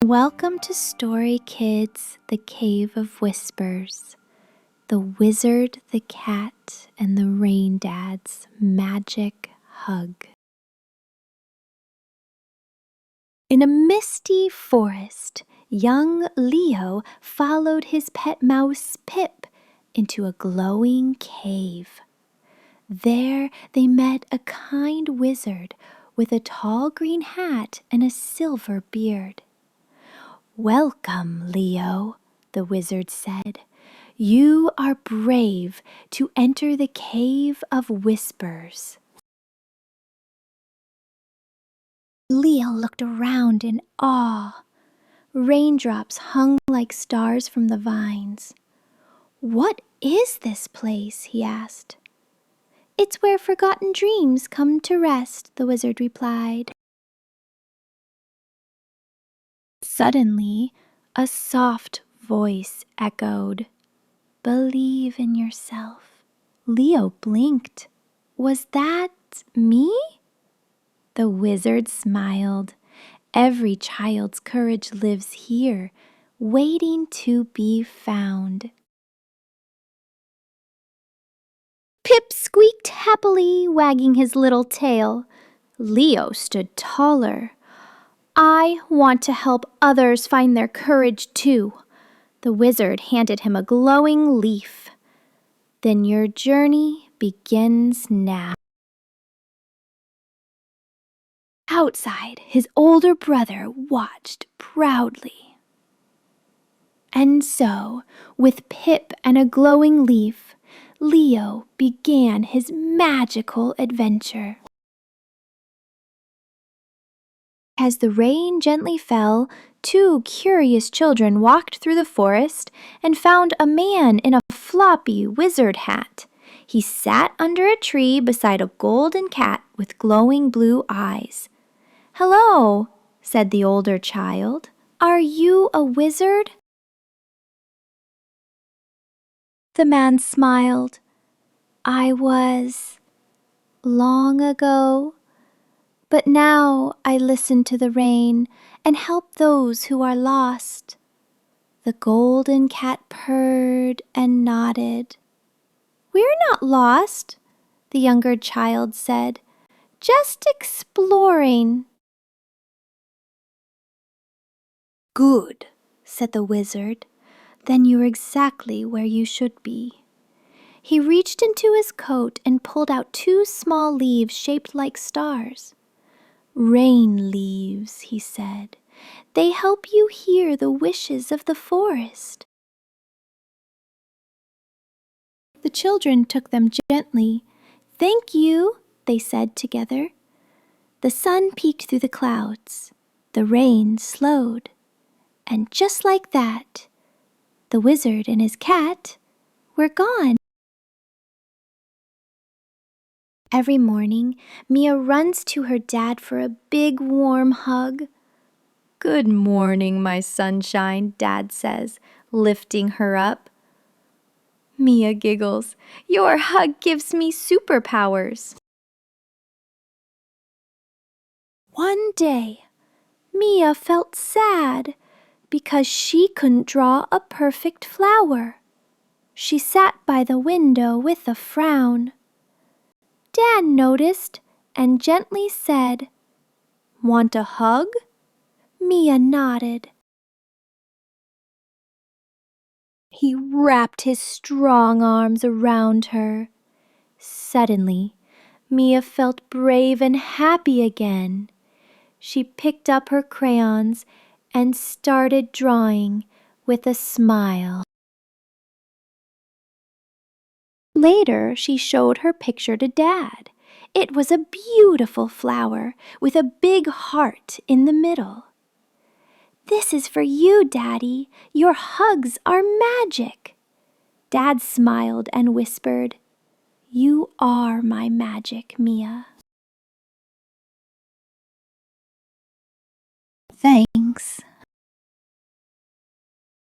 Welcome to Story Kids, The Cave of Whispers, The Wizard, the Cat, and the Rain Dad's Magic Hug. In a misty forest, young Leo followed his pet mouse Pip into a glowing cave. There they met a kind wizard with a tall green hat and a silver beard. "Welcome, Leo," the wizard said. "You are brave to enter the Cave of Whispers." Leo looked around in awe. Raindrops hung like stars from the vines. "What is this place?" he asked. "It's where forgotten dreams come to rest," the wizard replied. Suddenly, a soft voice echoed, "Believe in yourself." Leo blinked. Was that me? The wizard smiled. Every child's courage lives here, waiting to be found. Pip squeaked happily, wagging his little tail. Leo stood taller. "I want to help others find their courage too." The wizard handed him a glowing leaf. "Then your journey begins now." Outside, his older brother watched proudly. And so, with Pip and a glowing leaf, Leo began his magical adventure. As the rain gently fell, two curious children walked through the forest and found a man in a floppy wizard hat. He sat under a tree beside a golden cat with glowing blue eyes. "Hello," said the older child. "Are you a wizard?" The man smiled. "I was long ago. But now I listen to the rain and help those who are lost." The golden cat purred and nodded. "We're not lost," the younger child said. "Just exploring." "Good," said the wizard. "Then you're exactly where you should be." He reached into his coat and pulled out two small leaves shaped like stars. "Rain leaves," he said. "They help you hear the wishes of the forest." The children took them gently. "Thank you," they said together. The sun peeked through the clouds. The rain slowed. And just like that, the wizard and his cat were gone. Every morning, Mia runs to her dad for a big warm hug. "Good morning, my sunshine," Dad says, lifting her up. Mia giggles. "Your hug gives me superpowers." One day, Mia felt sad because she couldn't draw a perfect flower. She sat by the window with a frown. Dad noticed and gently said, "Want a hug?" Mia nodded. He wrapped his strong arms around her. Suddenly, Mia felt brave and happy again. She picked up her crayons and started drawing with a smile. Later, she showed her picture to Dad. It was a beautiful flower with a big heart in the middle. "This is for you, Daddy. Your hugs are magic." Dad smiled and whispered, "You are my magic, Mia." Thanks.